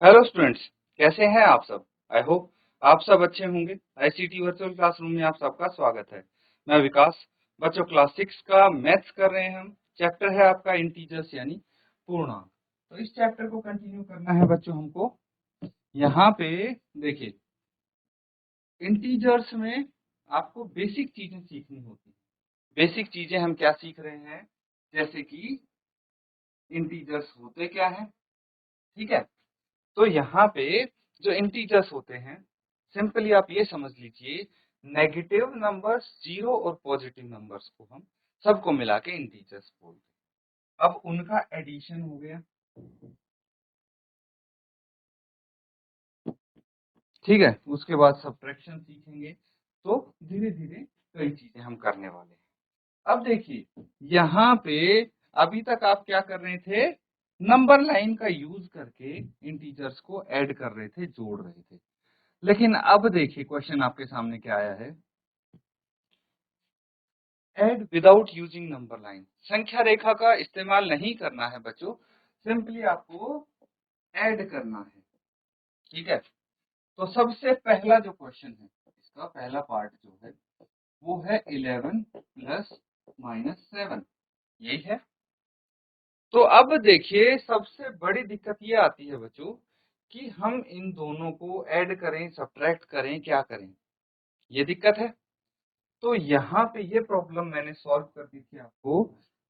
Hello students, कैसे हैं आप सब। आई होप आप सब अच्छे होंगे। आईसीटी वर्चुअल क्लासरूम में आप सबका स्वागत है। मैं विकास। बच्चों, क्लास 6 का मैथ्स कर रहे हैं हम। चैप्टर है आपका इंटीजर्स यानी पूर्णांक। तो इस चैप्टर को कंटिन्यू करना है बच्चों हमको। यहाँ पे देखिए, इंटीजर्स में आपको बेसिक चीजें सीखनी होती है। बेसिक चीजें हम क्या सीख रहे हैं, जैसे कि इंटीजर्स होते क्या है। ठीक है, तो यहाँ पे जो इंटीजर्स होते हैं, सिंपली आप ये समझ लीजिए, नेगेटिव नंबर्स, जीरो और पॉजिटिव नंबर्स को हम सबको मिला के इंटीजर्स बोलते हैं। अब उनका एडिशन हो गया, ठीक है। उसके बाद सब्ट्रैक्शन सीखेंगे। तो धीरे धीरे कई चीजें हम करने वाले हैं। अब देखिए, यहाँ पे अभी तक आप क्या कर रहे थे, नंबर लाइन का यूज करके इंटीजर्स को ऐड कर रहे थे, जोड़ रहे थे। लेकिन अब देखिए, क्वेश्चन आपके सामने क्या आया है, add without using number line. संख्या रेखा का इस्तेमाल नहीं करना है बच्चों, सिंपली आपको ऐड करना है। ठीक है, तो सबसे पहला जो क्वेश्चन है, इसका पहला पार्ट जो है वो है 11 प्लस -7, यही है। तो अब देखिए, सबसे बड़ी दिक्कत ये आती है बच्चों कि हम इन दोनों को ऐड करें, सब्ट्रैक्ट करें, क्या करें, ये दिक्कत है। तो यहाँ पे ये प्रॉब्लम मैंने सॉल्व कर दी थी आपको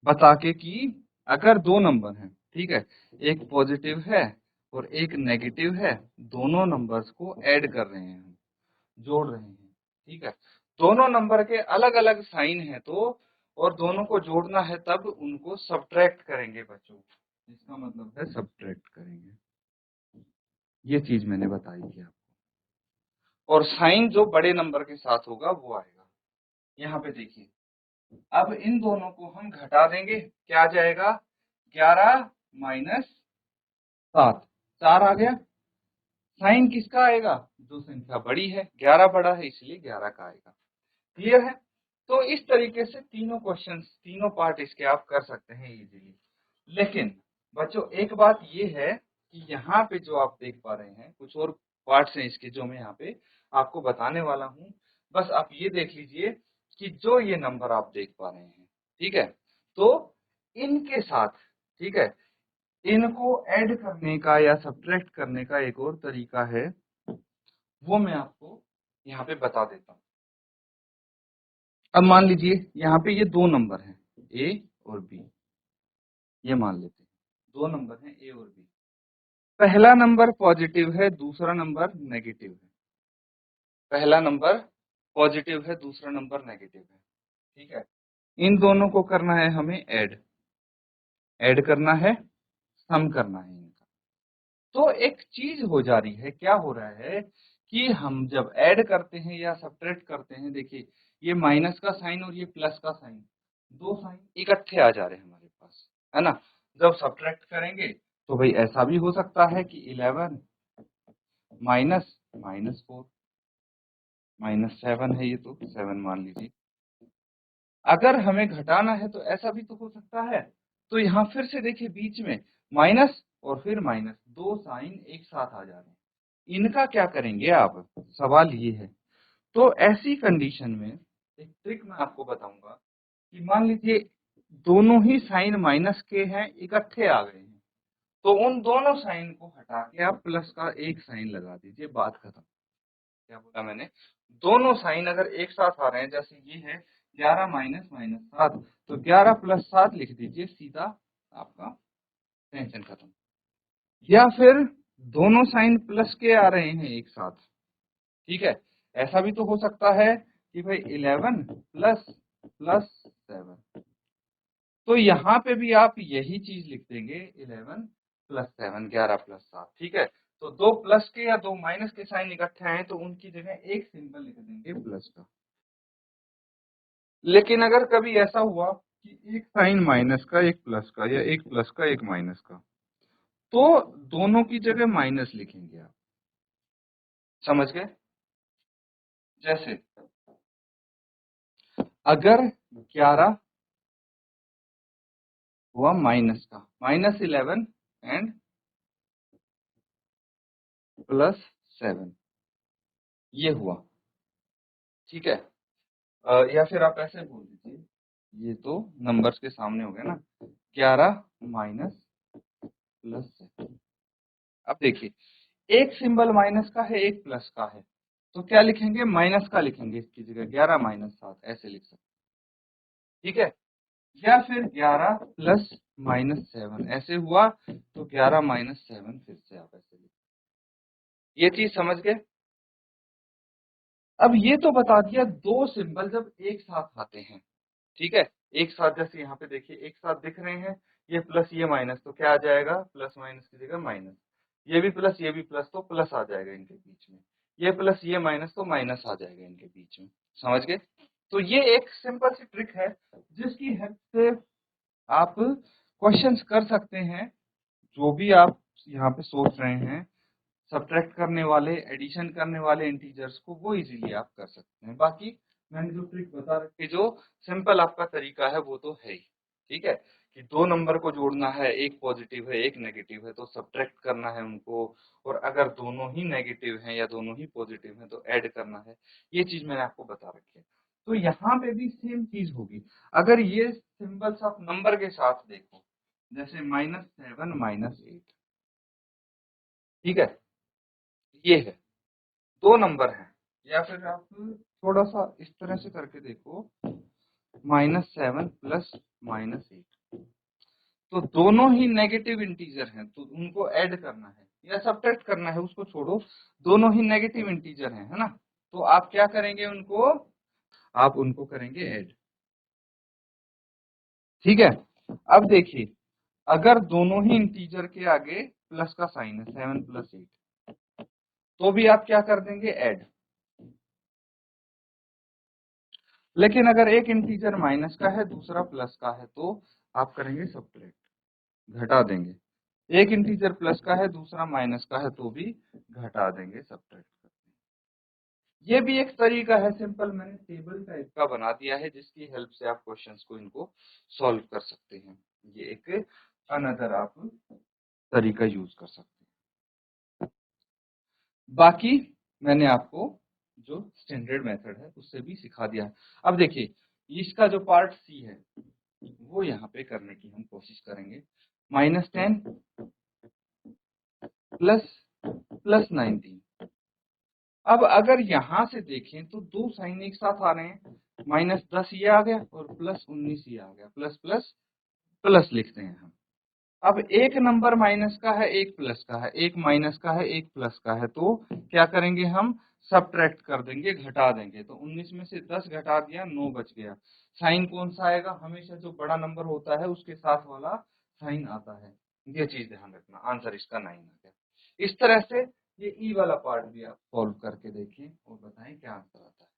बता के कि अगर दो नंबर हैं, ठीक है, एक पॉजिटिव है और एक नेगेटिव है, दोनों नंबर्स को ऐड कर रहे हैं हम, जोड़ रहे हैं। ठीक है, दोनों नंबर के अलग अलग साइन है, तो और दोनों को जोड़ना है, तब उनको सब्ट्रैक्ट करेंगे बच्चों। इसका मतलब है सब्ट्रैक्ट करेंगे, ये चीज मैंने बताई थी आपको। और साइन जो बड़े नंबर के साथ होगा वो आएगा। यहाँ पे देखिए, अब इन दोनों को हम घटा देंगे, क्या आ जाएगा, 11 -7, 4 आ गया। साइन किसका आएगा, जो संख्या बड़ी है, 11 बड़ा है इसलिए 11 का आएगा। क्लियर है। तो इस तरीके से तीनों क्वेश्चंस, तीनों पार्ट इसके आप कर सकते हैं इजीली। लेकिन बच्चों, एक बात ये है कि यहाँ पे जो आप देख पा रहे हैं, कुछ और पार्ट्स हैं इसके जो मैं यहाँ पे आपको बताने वाला हूँ। बस आप ये देख लीजिए कि जो ये नंबर आप देख पा रहे हैं, ठीक है, तो इनके साथ, ठीक है, इनको ऐड करने का या सब्ट्रैक्ट करने का एक और तरीका है, वो मैं आपको यहाँ पे बता देता हूँ। अब मान लीजिए यहाँ पे ये दो नंबर हैं, ए और बी, ये मान लेते हैं दो नंबर हैं ए और बी। पहला नंबर पॉजिटिव है, दूसरा नंबर नेगेटिव है। पहला नंबर पॉजिटिव है, दूसरा नंबर नेगेटिव है। ठीक है, इन दोनों को करना है हमें ऐड, ऐड करना है, सम करना है इनका। तो एक चीज हो जा रही है, क्या हो रहा है कि हम जब ऐड करते हैं या सब्ट्रैक्ट करते हैं, देखिए ये माइनस का साइन और ये प्लस का साइन, दो साइन इकट्ठे आ जा रहे हैं हमारे पास, है ना। जब सब्ट्रैक्ट करेंगे तो भाई ऐसा भी हो सकता है कि 11 माइनस -4, -7 है ये, तो 7 मान लीजिए। अगर हमें घटाना है तो ऐसा भी तो हो सकता है। तो यहाँ फिर से देखिए, बीच में माइनस और फिर माइनस, दो साइन एक साथ आ जा रहे हैं, इनका क्या करेंगे आप, सवाल ये है। तो ऐसी कंडीशन में एक ट्रिक मैं आपको बताऊंगा कि मान लीजिए दोनों ही साइन माइनस के हैं, इकट्ठे आ गए हैं, तो उन दोनों साइन को हटा के आप प्लस का एक साइन लगा दीजिए, बात खत्म। क्या बोला मैंने, दोनों साइन अगर एक साथ आ रहे हैं, जैसे ये है 11 -7, तो 11 + 7 लिख दीजिए, सीधा आपका टेंशन खत्म। या फिर दोनों साइन प्लस के आ रहे हैं एक साथ, ठीक है, ऐसा भी तो हो सकता है कि भाई 11 + 7, तो यहाँ पे भी आप यही चीज लिख देंगे, 11 + 7, 11 + 7, ठीक है। तो दो प्लस के या दो माइनस के साइन इकट्ठे आए तो उनकी जगह एक सिंबल लिख देंगे प्लस का। लेकिन अगर कभी ऐसा हुआ कि एक साइन माइनस का, एक प्लस का, या एक प्लस का, एक माइनस का, तो दोनों की जगह माइनस लिखेंगे आप, समझ गए। जैसे अगर 11 हुआ माइनस का, -11 एंड प्लस 7 ये हुआ, ठीक है। या फिर आप ऐसे बोल दीजिए, ये तो नंबर्स के सामने हो गया ना, 11 माइनस प्लस 7। अब देखिए, एक सिंबल माइनस का है, एक प्लस का है, तो क्या लिखेंगे, माइनस का लिखेंगे इसकी जगह, 11 माइनस 7 ऐसे लिख सकते हैं, ठीक है। या फिर 11 प्लस माइनस 7 ऐसे हुआ, तो 11 माइनस 7 फिर से आप ऐसे लिख, ये चीज समझ गए। अब ये तो बता दिया दो सिंबल जब एक साथ आते हैं, ठीक है, एक साथ, जैसे यहाँ पे देखिए एक साथ दिख रहे हैं, ये प्लस ये माइनस, तो क्या आ जाएगा, प्लस माइनस की जगह माइनस, ये भी प्लस ये भी प्लस, तो प्लस आ जाएगा इनके बीच में, ये प्लस ये माइनस, तो माइनस आ जाएगा इनके बीच में, समझ गए। तो ये एक सिंपल सी ट्रिक है जिसकी हेल्प से आप क्वेश्चंस कर सकते हैं, जो भी आप यहाँ पे सोच रहे हैं, सब्ट्रैक्ट करने वाले, एडिशन करने वाले इंटीजर्स को, वो इजीली आप कर सकते हैं। बाकी मैंने जो ट्रिक बता रखी, जो सिंपल आपका तरीका है वो तो है ही, ठीक है, कि दो नंबर को जोड़ना है, एक पॉजिटिव है एक नेगेटिव है, तो सब्ट्रैक्ट करना है उनको, और अगर दोनों ही नेगेटिव हैं या दोनों ही पॉजिटिव हैं तो ऐड करना है। ये चीज मैंने आपको बता रखी है। तो यहाँ पे भी सेम चीज होगी, अगर ये सिंबल्स आप नंबर के साथ देखो, जैसे -7 -8, ठीक है, ये है, दो नंबर हैं। या फिर आप थोड़ा सा इस तरह से करके देखो, -7 प्लस -8, तो दोनों ही नेगेटिव इंटीजर हैं, तो उनको ऐड करना है या सब्ट्रैक्ट करना है, उसको छोड़ो, दोनों ही नेगेटिव इंटीजर हैं, है ना, तो आप क्या करेंगे उनको, आप उनको करेंगे ऐड, ठीक है। अब देखिए, अगर दोनों ही इंटीजर के आगे प्लस का साइन है, 7 प्लस 8, तो भी आप क्या कर देंगे, ऐड। लेकिन अगर एक इंटीजर माइनस का है, दूसरा प्लस का है, तो आप करेंगे सब्ट्रैक्ट, घटा देंगे। एक इंटीजर प्लस का है, दूसरा माइनस का है, तो भी घटा देंगे, सब्ट्रैक्ट करके। ये भी एक तरीका है सिंपल, मैंने टेबल टाइप का बना दिया है, जिसकी हेल्प से आप क्वेश्चंस को इनको सॉल्व कर सकते हैं। ये एक अनदर आप तरीका यूज कर सकते हैं। बाकी मैंने आपको जो स्टैंडर्ड मेथड है उससे भी सिखा दिया है। अब देखिए, इसका जो पार्ट सी है वो यहाँ पे करने की हम कोशिश करेंगे। -10 प्लस 19। अब अगर यहाँ से देखें तो दो साइन एक साथ आ रहे हैं, -10 ये आ गया और +19 ये आ गया, प्लस प्लस प्लस लिखते हैं हम। अब एक नंबर माइनस का है, एक प्लस का है, एक माइनस का है, एक प्लस का है, तो क्या करेंगे हम, सब्ट्रैक्ट कर देंगे, घटा देंगे। तो 19 में से 10 घटा दिया, 9 बच गया। साइन कौन सा आएगा, हमेशा जो बड़ा नंबर होता है उसके साथ वाला साइन आता है, ये चीज ध्यान रखना। आंसर इसका 9 आ गया। इस तरह से ये ई वाला पार्ट भी आप सॉल्व करके देखिए और बताएं क्या आंसर आता है।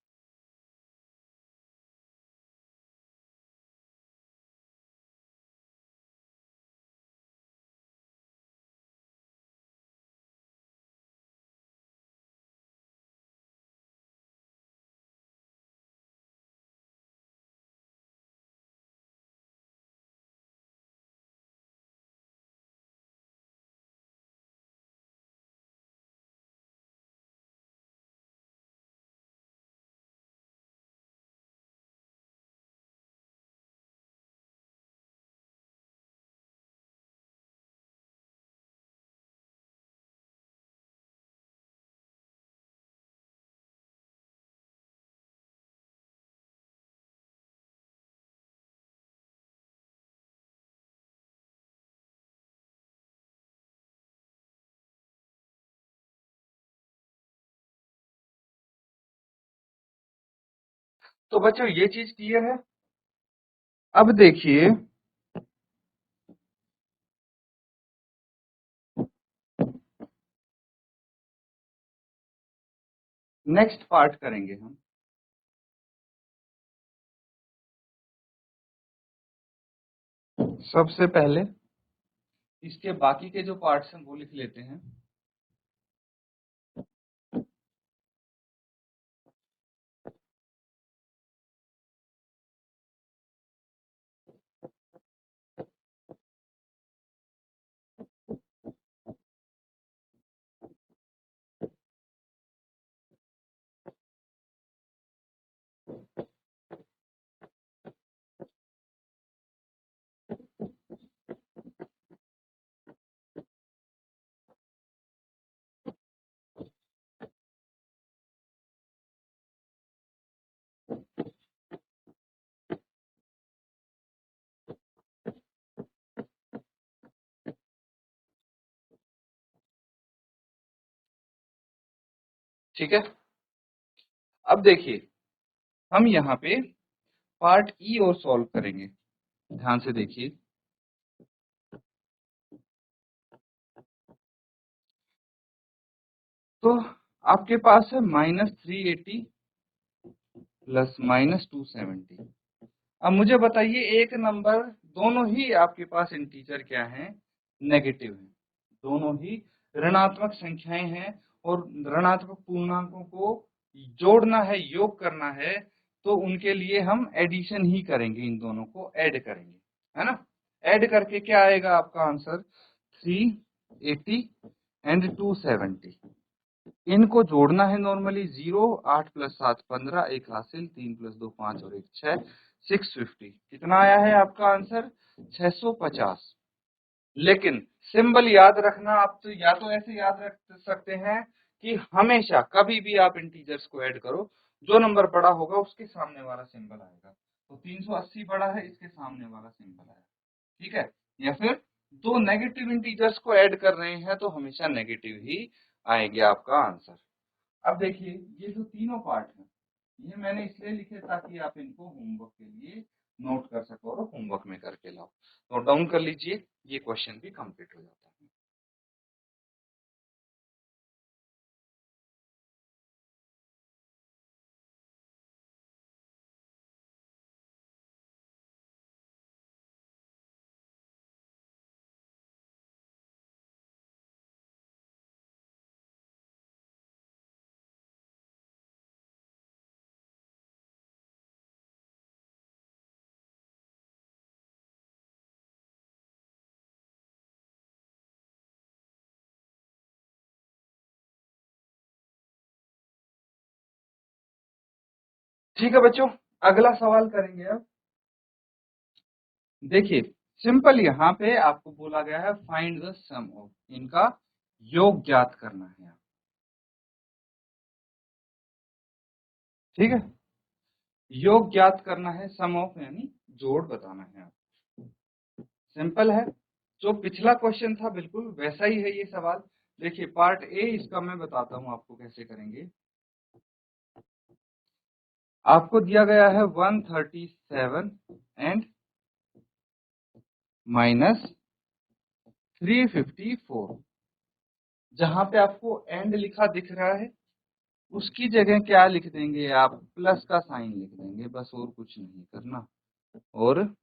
तो बच्चों ये चीज क्लियर है। अब देखिए, नेक्स्ट पार्ट करेंगे हम। सबसे पहले इसके बाकी के जो पार्ट्स हैं वो लिख लेते हैं। ठीक है। अब देखिए हम यहाँ पे पार्ट ई और सॉल्व करेंगे, ध्यान से देखिए। तो आपके पास है -380 प्लस -270। अब मुझे बताइए एक नंबर, दोनों ही आपके पास इंटीजर क्या है, नेगेटिव है, दोनों ही ऋणात्मक संख्याएं हैं और ऋणात्मक पूर्णांकों को जोड़ना है, योग करना है, तो उनके लिए हम एडिशन ही करेंगे, इन दोनों को ऐड करेंगे, है ना। ऐड करके क्या आएगा आपका आंसर, 380 एंड 270। इनको जोड़ना है नॉर्मली, 0, 8 प्लस 7 15, एक हासिल, 3 प्लस 2 5 और एक 6, 650। कितना आया है आपका आंसर, 650। लेकिन सिंबल याद रखना, आप तो या तो ऐसे याद रख सकते हैं कि हमेशा कभी भी आप इंटीजर्स को ऐड करो, जो नंबर बड़ा होगा उसके सामने वाला सिंबल आएगा। तो 380 बड़ा है, इसके सामने वाला सिंबल आएगा, ठीक है। या फिर दो नेगेटिव इंटीजर्स को ऐड कर रहे हैं तो हमेशा नेगेटिव ही आएगा आपका आंसर। अब देखिए ये जो तीनों पार्ट हैं, ये मैंने इसलिए लिखे ताकि आप इनको होमवर्क के लिए नोट कर सको और होमवर्क में करके लाओ। नोट डाउन कर लीजिए, ये क्वेश्चन भी कंप्लीट हो जाता है। ठीक है बच्चों, अगला सवाल करेंगे अब। देखिए सिंपल यहाँ पे आपको बोला गया है फाइंड द सम ऑफ, इनका योग ज्ञात करना है, ठीक है। योग ज्ञात करना है, सम ऑफ यानी जोड़ बताना है आपको। सिंपल है, जो पिछला क्वेश्चन था बिल्कुल वैसा ही है ये सवाल। देखिए पार्ट ए इसका मैं बताता हूँ आपको कैसे करेंगे। आपको दिया गया है 137 एंड -354। जहां पे आपको एंड लिखा दिख रहा है उसकी जगह क्या लिख देंगे आप, प्लस का साइन लिख देंगे, बस और कुछ नहीं करना। और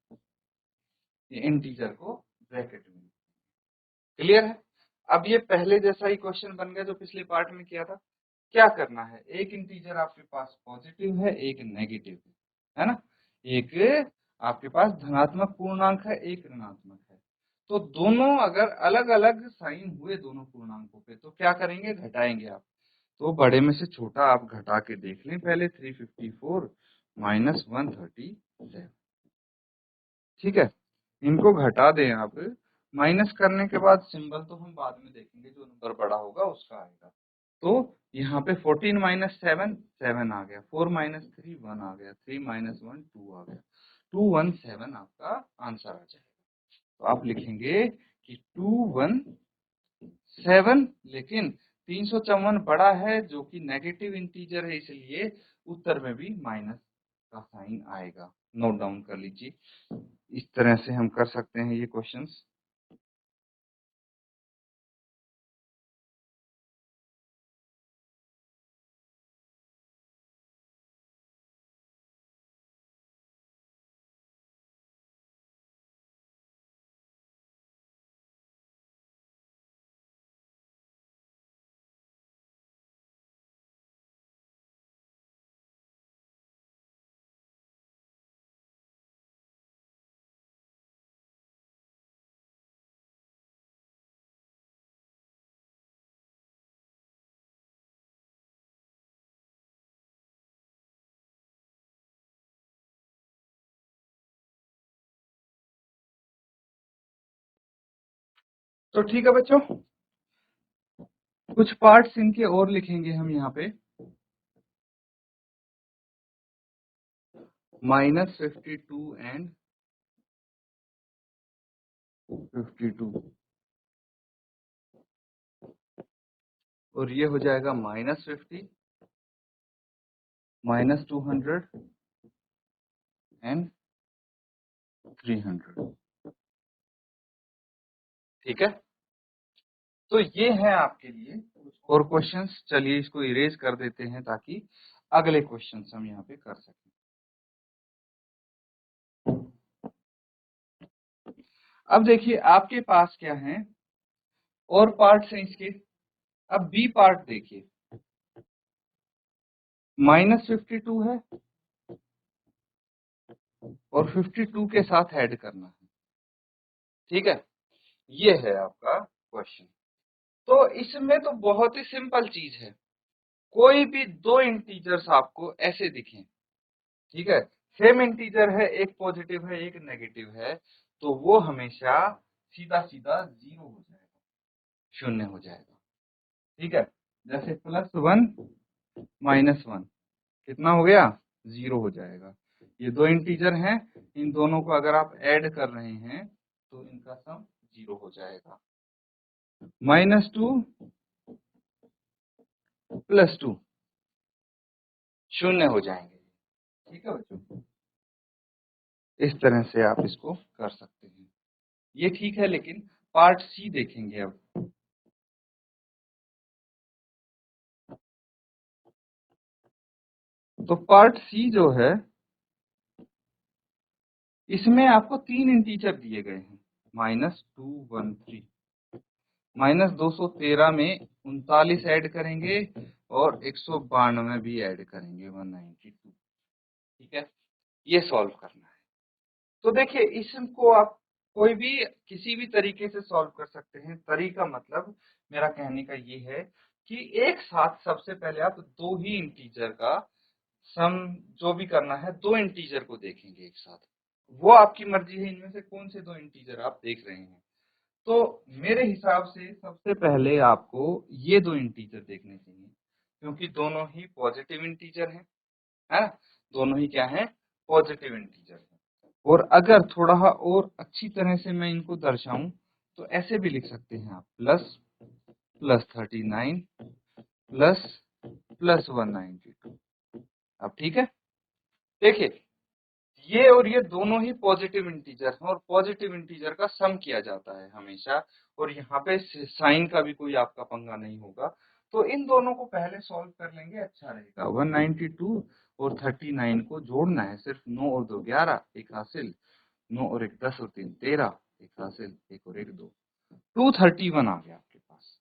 ये इंटीजर को ब्रैकेट में, क्लियर है। अब ये पहले जैसा ही क्वेश्चन बन गया जो पिछले पार्ट में किया था। क्या करना है, एक इंटीजर आपके पास पॉजिटिव है, एक नेगेटिव है ना। एक आपके पास धनात्मक पूर्णांक है, एक ऋणात्मक है। तो दोनों अगर अलग अलग साइन हुए दोनों पूर्णांकों पे तो क्या करेंगे, घटाएंगे आप। तो बड़े में से छोटा आप घटा के देख लें पहले, 354 माइनस 137, ठीक है। इनको घटा दें आप, माइनस करने के बाद सिंबल तो हम बाद में देखेंगे, जो नंबर बड़ा होगा उसका आएगा। तो यहाँ पे 14 माइनस 7 7 आ गया, 4 माइनस 3 1 आ गया, 3 माइनस 1 2 आ गया, 217 आपका आंसर आ जाएगा। तो आप लिखेंगे कि 217, लेकिन 354 बड़ा है जो कि नेगेटिव इंटीजर है, इसलिए उत्तर में भी माइनस का साइन आएगा। नोट डाउन कर लीजिए, इस तरह से हम कर सकते हैं ये क्वेश्चंस। तो ठीक है बच्चों, कुछ पार्ट्स इनके और लिखेंगे हम यहाँ पे। -52 एंड 52, और ये हो जाएगा -50। -200 एंड 300। ठीक है, तो ये है आपके लिए और क्वेश्चंस। चलिए इसको इरेज कर देते हैं ताकि अगले क्वेश्चंस हम यहाँ पे कर सकें। अब देखिए आपके पास क्या है और पार्ट्स हैं इसके। अब बी पार्ट देखिए, -52 है और 52 के साथ ऐड करना है। ठीक है, ये है आपका क्वेश्चन। तो इसमें तो बहुत ही सिंपल चीज है, कोई भी दो इंटीजर्स आपको ऐसे दिखें, ठीक है, सेम इंटीजर है, एक पॉजिटिव है एक नेगेटिव है, तो वो हमेशा सीधा सीधा 0 हो जाएगा, 0 हो जाएगा। ठीक है, जैसे +1 -1 कितना हो गया, 0 हो जाएगा। ये दो इंटीजर हैं, इन दोनों को अगर आप ऐड कर रहे हैं तो इनका सम 0 हो जाएगा। -2 +2 0 हो जाएंगे। ठीक है बच्चों, इस तरह से आप इसको कर सकते हैं। ये ठीक है, लेकिन पार्ट सी देखेंगे अब। तो पार्ट सी जो है, इसमें आपको 3 इंटीजर दिए गए हैं, -213, -213 में 39 ऐड करेंगे और 192 भी ऐड करेंगे, 192। ठीक है, ये सॉल्व करना है। तो देखिए इसको आप कोई भी किसी भी तरीके से सॉल्व कर सकते हैं। तरीका मतलब मेरा कहने का ये है कि एक साथ सबसे पहले आप दो ही इंटीजर का सम जो भी करना है, दो इंटीजर को देखेंगे एक साथ। वो आपकी मर्जी है, इनमें से कौन से दो इंटीजर आप देख रहे हैं। तो मेरे हिसाब से सबसे पहले आपको ये दो इंटीजर देखने चाहिए, क्योंकि दोनों ही पॉजिटिव इंटीजर हैं, है ना? दोनों ही क्या है, पॉजिटिव इंटीजर हैं। और अगर थोड़ा और अच्छी तरह से मैं इनको दर्शाऊं तो ऐसे भी लिख सकते हैं आप, +39 +192। अब ठीक है, देखिए ये और ये दोनों ही पॉजिटिव इंटीजर हैं और पॉजिटिव इंटीजर का सम किया जाता है हमेशा, और यहाँ पे साइन का भी कोई आपका पंगा नहीं होगा। तो इन दोनों को पहले सॉल्व कर लेंगे, अच्छा रहेगा। 192 और 39 को जोड़ना है, सिर्फ 9 और 2 11, एक हासिल, 9 और 1 10 और 3 13, एक हासिल, 1 और 1 2, 231 आ गया आपके पास।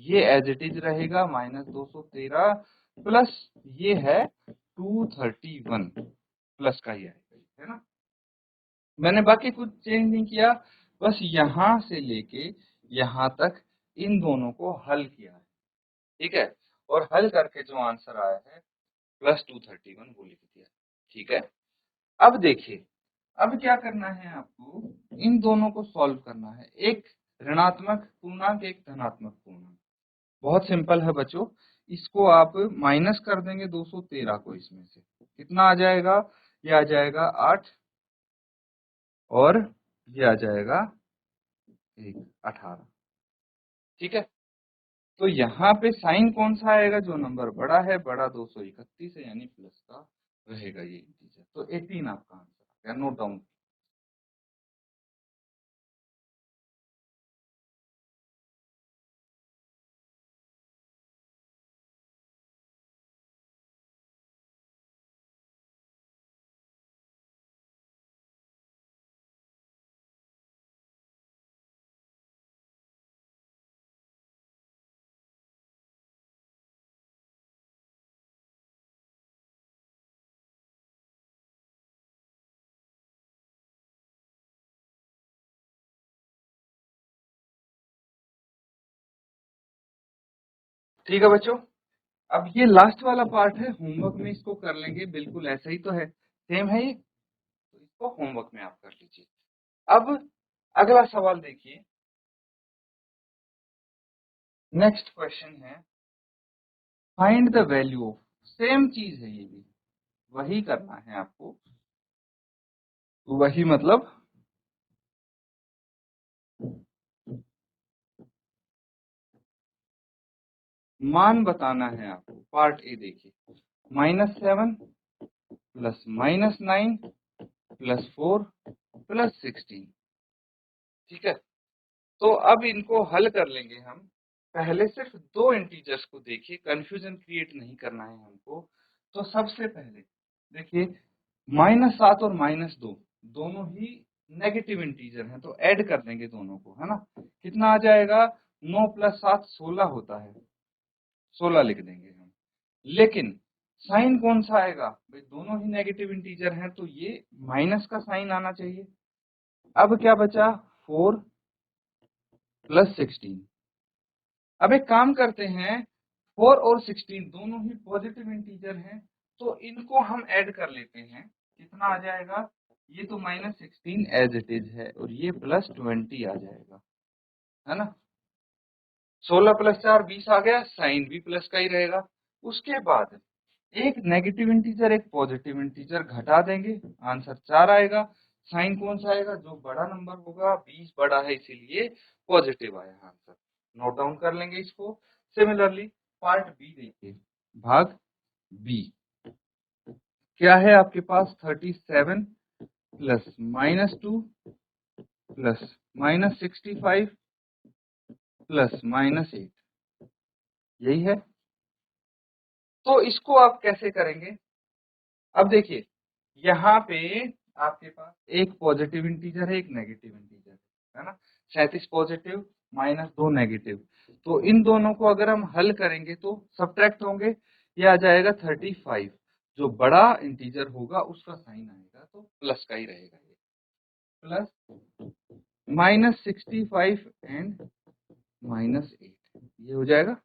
ये एज इट इज रहेगा, -213 प्लस ये है 231 प्लस का ही आएगा, है ना? मैंने बाकी कुछ चेंज नहीं किया, बस यहाँ से लेके यहाँ तक इन दोनों को हल किया है। ठीक है, और हल करके जो आंसर आया है +231 वो लिख दिया। ठीक है, अब देखिए अब क्या करना है आपको, इन दोनों को सॉल्व करना है, एक ऋणात्मक पूर्णांक एक धनात्मक पूर्णांक। बहुत सिंपल है बच्चों, इसको आप माइनस कर देंगे 213 को, इसमें से कितना आ जाएगा, ये आ जाएगा 8 और ये आ जाएगा 18। ठीक है, तो यहाँ पे साइन कौन सा आएगा, जो नंबर बड़ा है, बड़ा 231 है, यानी प्लस का रहेगा ये इंटीजर। तो 18 आपका आंसर आ गया, नोट डाउन। ठीक है बच्चों, अब ये लास्ट वाला पार्ट है, होमवर्क में इसको कर लेंगे, बिल्कुल ऐसा ही तो है, सेम है ये, तो इसको होमवर्क में आप कर लीजिए। अब अगला सवाल देखिए, नेक्स्ट क्वेश्चन है, find the value of, same चीज है ये भी, वही करना है आपको, वही मतलब मान बताना है आपको। पार्ट ए देखिए, -7 प्लस -9 प्लस 4 प्लस 16। ठीक है, तो अब इनको हल कर लेंगे हम। पहले सिर्फ दो इंटीजर्स को देखिए, कंफ्यूजन क्रिएट नहीं करना है हमको। तो सबसे पहले देखिए, -7 और -2 दोनों ही नेगेटिव इंटीजर हैं, तो ऐड कर देंगे दोनों को, है ना। कितना आ जाएगा, 9 प्लस 7 16 होता है, 16 लिख देंगे हम। लेकिन साइन कौन सा आएगा भाई, दोनों ही नेगेटिव इंटीजर हैं, तो ये माइनस का साइन आना चाहिए। अब क्या बचा, 4 प्लस 16। अब एक काम करते हैं, 4 और 16 दोनों ही पॉजिटिव इंटीजर हैं, तो इनको हम ऐड कर लेते हैं। कितना आ जाएगा, ये तो -16 एज इट इज है, और ये +20 आ जाएगा, है ना। 16 प्लस 4 20 आ गया, साइन भी प्लस का ही रहेगा। उसके बाद एक नेगेटिव इंटीजर एक पॉजिटिव इंटीजर घटा देंगे, आंसर 4 आएगा। साइन कौन सा आएगा, जो बड़ा नंबर होगा, 20 बड़ा है इसीलिए पॉजिटिव आया आंसर। नोट डाउन कर लेंगे इसको। सिमिलरली पार्ट बी देखिए, भाग बी क्या है आपके पास, 37 प्लस -2 प्लस -65 प्लस -8, यही है। तो इसको आप कैसे करेंगे, अब देखिए यहाँ पे आपके पास एक पॉजिटिव इंटीजर है, एक नेगेटिव इंटीजर है ना। 37 पॉजिटिव -2 नेगेटिव, तो इन दोनों को अगर हम हल करेंगे तो सब्ट्रैक्ट होंगे, ये आ जाएगा 35। जो बड़ा इंटीजर होगा उसका साइन आएगा तो प्लस का ही रहेगा, ये प्लस -65 एंड -8, ये हो जाएगा।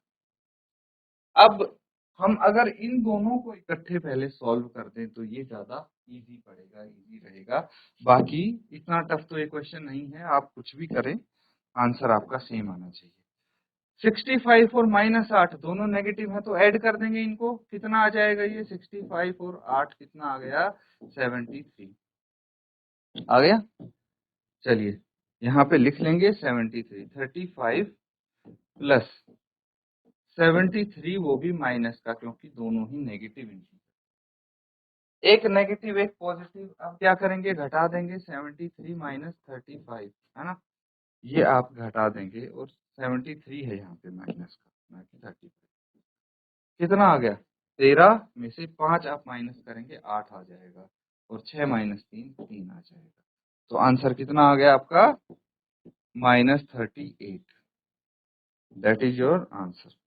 अब हम अगर इन दोनों को इकट्ठे पहले सॉल्व कर दें तो ये ज्यादा इजी पड़ेगा, इजी रहेगा। बाकी इतना टफ तो ये क्वेश्चन नहीं है, आप कुछ भी करें आंसर आपका सेम आना चाहिए। 65 और -8 दोनों नेगेटिव है, तो ऐड कर देंगे इनको। कितना आ जाएगा ये, 65 और 8 कितना आ गया, 73 आ गया। चलिए यहाँ पे लिख लेंगे 73, 35 प्लस 73, वो भी माइनस का, क्योंकि दोनों ही नेगेटिव इंटीजर, एक नेगेटिव एक पॉजिटिव। अब क्या करेंगे, घटा देंगे, 73 माइनस 35, है ना, ये आप घटा देंगे, और 73 है यहाँ पे माइनस का, ना कि 35। कितना आ गया, 13 में से 5 आप माइनस करेंगे, 8 आ जाएगा, और 6 माइनस 3 3 आ जाएगा। तो आंसर कितना आ गया आपका, -38। That is your answer.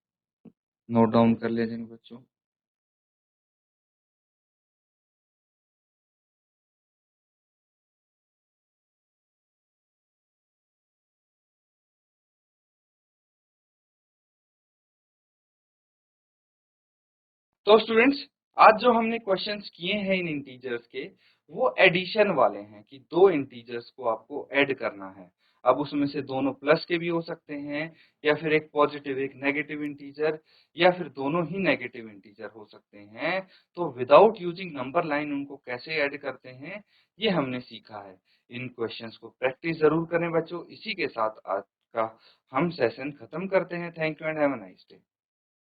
Note down कर लीजिए बच्चों। तो स्टूडेंट्स, आज जो हमने क्वेश्चंस किए हैं इन इंटीजर्स के, वो एडिशन वाले हैं कि दो इंटीजर्स को आपको ऐड करना है। अब उसमें से दोनों प्लस के भी हो सकते हैं, या फिर एक पॉजिटिव एक नेगेटिव इंटीजर, या फिर दोनों ही नेगेटिव इंटीजर हो सकते हैं। तो विदाउट यूजिंग नंबर लाइन उनको कैसे ऐड करते हैं, ये हमने सीखा है। इन क्वेश्चंस को प्रैक्टिस जरूर करें बच्चों। इसी के साथ आज का हम सेशन खत्म करते हैं। Thank you and have a nice day.